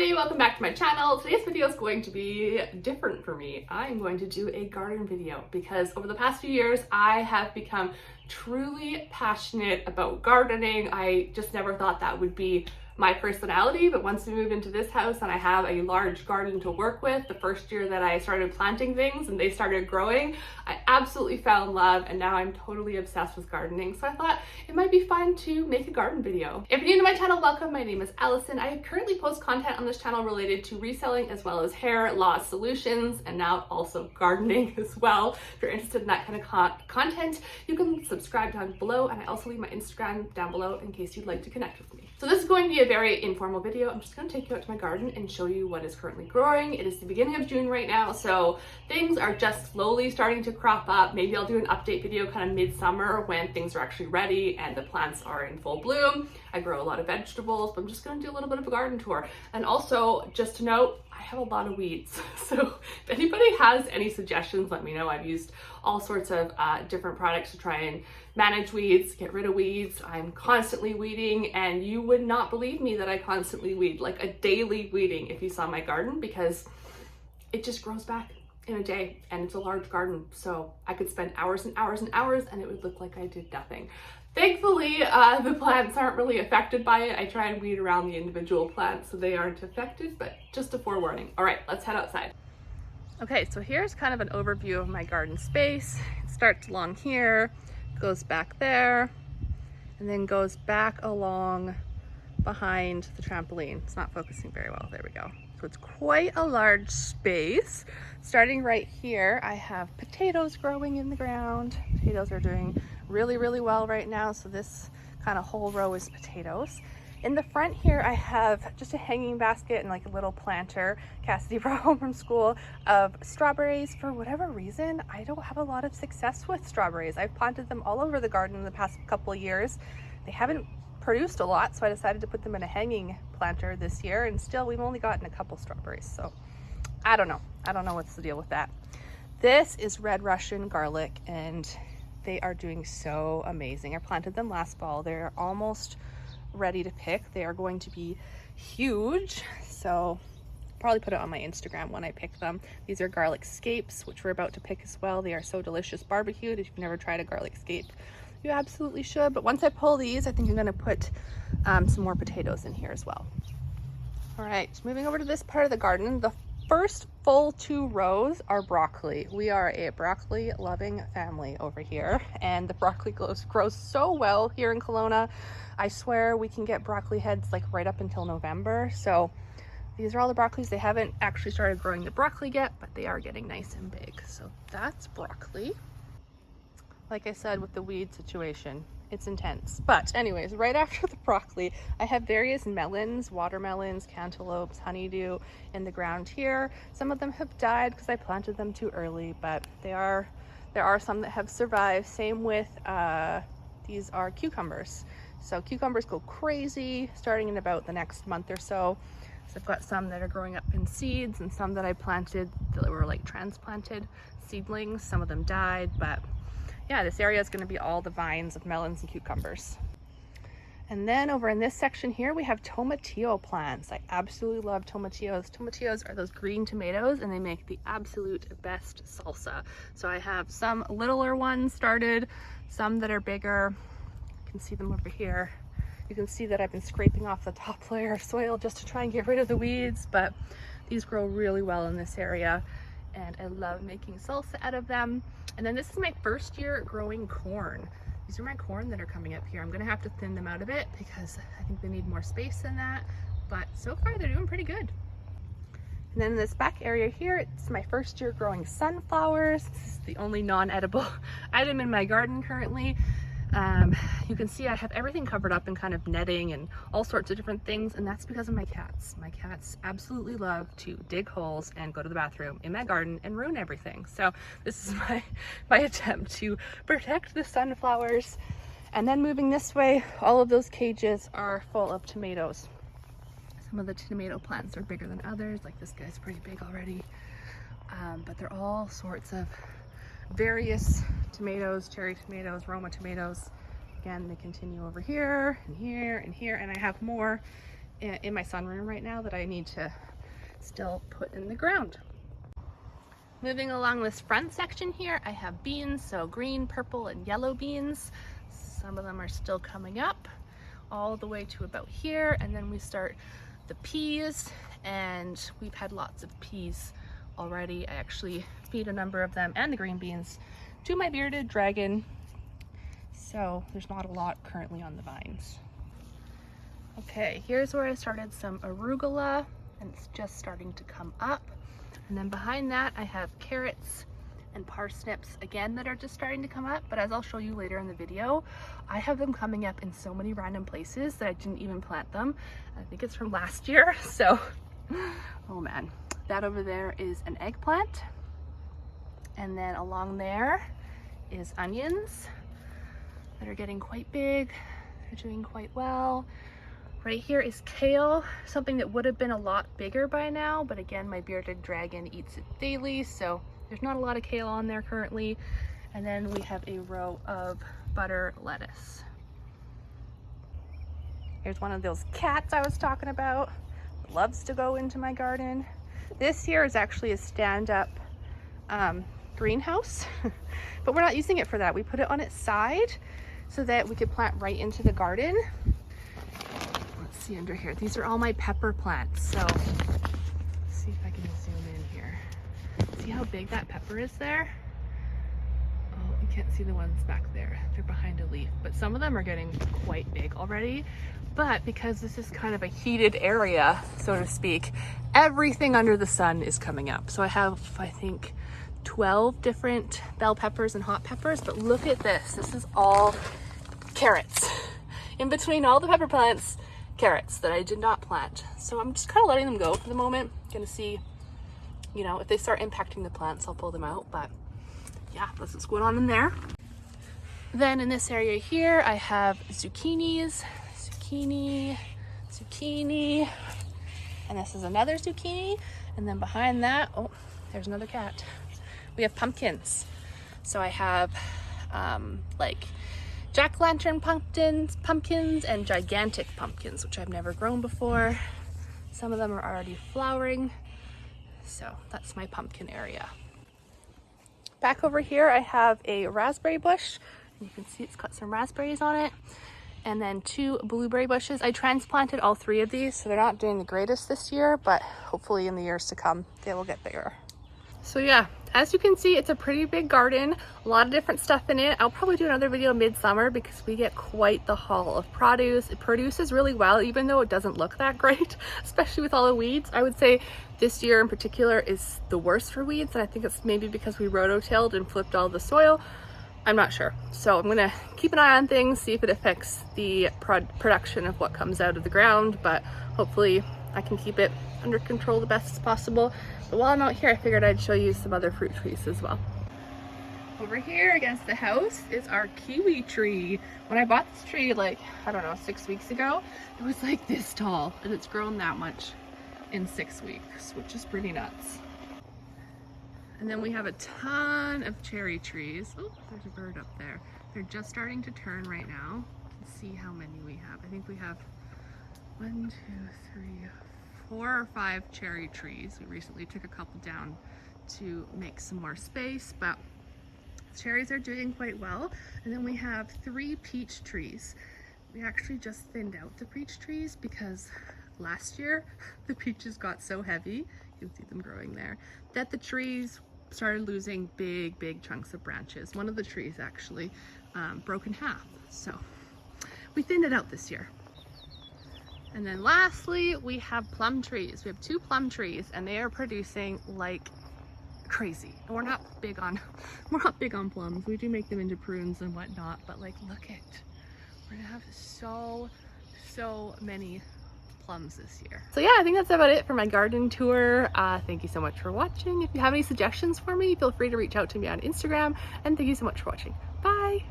everybody, welcome back to my channel. Today's video is going to be different for me. I'm going to do a garden video because over the past few years I have become truly passionate about gardening. I just never thought that would be my personality, but once we moved into this house and I have a large garden to work with, the first year that I started planting things and they started growing, I absolutely fell in love and now I'm totally obsessed with gardening. So I thought it might be fun to make a garden video. If you're new to my channel, welcome. My name is Allison. I currently post content on this channel related to reselling as well as hair loss solutions and now also gardening as well. If you're interested in that kind of content, you can subscribe down below, and I also leave my Instagram down below in case you'd like to connect with me. So this is going to be a very informal video. I'm just going to take you out to my garden and show you what is currently growing. It is the beginning of June right now, so things are just slowly starting to crop up. Maybe I'll do an update video kind of midsummer when things are actually ready and the plants are in full bloom. I grow a lot of vegetables, but I'm just going to do a little bit of a garden tour. And also, just to note, I have a lot of weeds. So if anybody has any suggestions, let me know. I've used all sorts of different products to try and manage weeds, get rid of weeds. I'm constantly weeding, and you would not believe me that I constantly weed, like a daily weeding if you saw my garden, because it just grows back in a day, and it's a large garden, so I could spend hours and hours and hours and it would look like I did nothing. Thankfully, the plants aren't really affected by it. I try and weed around the individual plants so they aren't affected, but just a forewarning. All right, let's head outside. Okay, so here's kind of an overview of my garden space. It starts along here, goes back there, and then goes back along behind the trampoline. It's not focusing very well. There we go. So it's quite a large space. Starting right here, I have potatoes growing in the ground. Potatoes are doing really, really well right now. So this kind of whole row is potatoes. In the front here, I have just a hanging basket and like a little planter Cassidy brought home from school of strawberries. For whatever reason, I don't have a lot of success with strawberries. I've planted them all over the garden in the past couple of years. They haven't produced a lot, so I decided to put them in a hanging planter this year, and still we've only gotten a couple strawberries. So I don't know what's the deal with that. This is red Russian garlic, and they are doing so amazing. I planted them last fall. They're almost ready to pick. They are going to be huge, so probably put it on my Instagram when I pick them. These are garlic scapes, which we're about to pick as well. They are so delicious barbecued. If you've never tried a garlic scape, you absolutely should. But once I pull these, I think I'm going to put some more potatoes in here as well. All right, moving over to this part of the garden. The first full 2 rows are broccoli. We are a broccoli loving family over here, and the broccoli grows so well here in Kelowna. I swear we can get broccoli heads like right up until November. So these are all the broccolis. They haven't actually started growing the broccoli yet, but they are getting nice and big. So that's broccoli. Like I said, with the weed situation, it's intense. But anyways, right after the broccoli, I have various melons, watermelons, cantaloupes, honeydew in the ground here. Some of them have died because I planted them too early, but there are some that have survived. Same with these are cucumbers. So cucumbers go crazy starting in about the next month or so. So I've got some that are growing up in seeds and some that I planted that were like transplanted seedlings. Some of them died, but yeah, this area is going to be all the vines of melons and cucumbers. And then over in this section here, we have tomatillo plants. I absolutely love tomatillos. Tomatillos are those green tomatoes, and they make the absolute best salsa. So I have some littler ones started, some that are bigger. You can see them over here. You can see that I've been scraping off the top layer of soil just to try and get rid of the weeds, but these grow really well in this area, and I love making salsa out of them. And then this is my first year growing corn. These are my corn that are coming up here. I'm gonna have to thin them out a bit because I think they need more space than that, but so far they're doing pretty good. And then in this back area here, it's my first year growing sunflowers. This is the only non-edible item in my garden currently. You can see I have everything covered up in kind of netting and all sorts of different things, and that's because of my cats. My cats absolutely love to dig holes and go to the bathroom in my garden and ruin everything. So this is my attempt to protect the sunflowers. And then moving this way, all of those cages are full of tomatoes. Some of the tomato plants are bigger than others, like this guy's pretty big already, but they're all sorts of various tomatoes, cherry tomatoes, Roma tomatoes. Again, they continue over here and here and here, and I have more in my sunroom right now that I need to still put in the ground. Moving along this front section here, I have beans, so green, purple, and yellow beans. Some of them are still coming up all the way to about here, and then we start the peas, and we've had lots of peas already. I actually feed a number of them and the green beans to my bearded dragon, so there's not a lot currently on the vines. Okay, here's where I started some arugula, and it's just starting to come up. And then behind that I have carrots and parsnips again that are just starting to come up, but as I'll show you later in the video, I have them coming up in so many random places that I didn't even plant them. I think it's from last year, so oh man. That over there is an eggplant, and then along there is onions that are getting quite big. They're doing quite well. Right here is kale, something that would have been a lot bigger by now, but again, my bearded dragon eats it daily, so there's not a lot of kale on there currently. And then we have a row of butter lettuce. Here's one of those cats I was talking about. It loves to go into my garden. This here is actually a stand-up greenhouse, but we're not using it for that. We put it on its side so that we could plant right into the garden. Let's see under here. These are all my pepper plants. So let's see if I can zoom in here. See how big that pepper is there? Oh, you can't see the ones back there. They're behind a leaf, but some of them are getting quite big already. But because this is kind of a heated area, so to speak, everything under the sun is coming up. So I have, I think, 12 different bell peppers and hot peppers, but look at this. This is all carrots. In between all the pepper plants, carrots that I did not plant. So I'm just kind of letting them go for the moment. Gonna see, you know, if they start impacting the plants, I'll pull them out. But yeah, that's what's going on in there. Then in this area here, I have zucchinis, zucchini, and this is another zucchini. And then behind that, oh, there's another cat. We have pumpkins. So I have like jack-o'-lantern pumpkins and gigantic pumpkins, which I've never grown before. Some of them are already flowering. So that's my pumpkin area. Back over here, I have a raspberry bush. You can see it's got some raspberries on it. And then 2 blueberry bushes. I transplanted all 3 of these, so they're not doing the greatest this year, but hopefully in the years to come, they will get bigger. So yeah, as you can see, it's a pretty big garden, a lot of different stuff in it. I'll probably do another video midsummer because we get quite the haul of produce. It produces really well, even though it doesn't look that great, especially with all the weeds. I would say this year in particular is the worst for weeds, and I think it's maybe because we rototilled and flipped all the soil. I'm not sure. So I'm gonna keep an eye on things, see if it affects the production of what comes out of the ground, but hopefully I can keep it under control the best as possible. But while I'm out here, I figured I'd show you some other fruit trees as well. Over here against the house is our kiwi tree. When I bought this tree, like, I don't know, 6 weeks ago, it was like this tall, and it's grown that much in 6 weeks, which is pretty nuts. And then we have a ton of cherry trees. Oh, there's a bird up there. They're just starting to turn right now. Let's see how many we have. I think we have 1, 2, 3, 4 or 5 cherry trees. We recently took a couple down to make some more space, but cherries are doing quite well. And then we have 3 peach trees. We actually just thinned out the peach trees because last year the peaches got so heavy, you can see them growing there, that the trees started losing big chunks of branches. One of the trees actually broke in half. So we thinned it out this year. And then lastly, we have plum trees. We have 2 plum trees, and they are producing like crazy. And we're not big on plums. We do make them into prunes and whatnot, but like, look at, we're gonna have so many plums this year. So yeah, I think that's about it for my garden tour. Thank you so much for watching. If you have any suggestions for me, feel free to reach out to me on Instagram, and thank you so much for watching. Bye.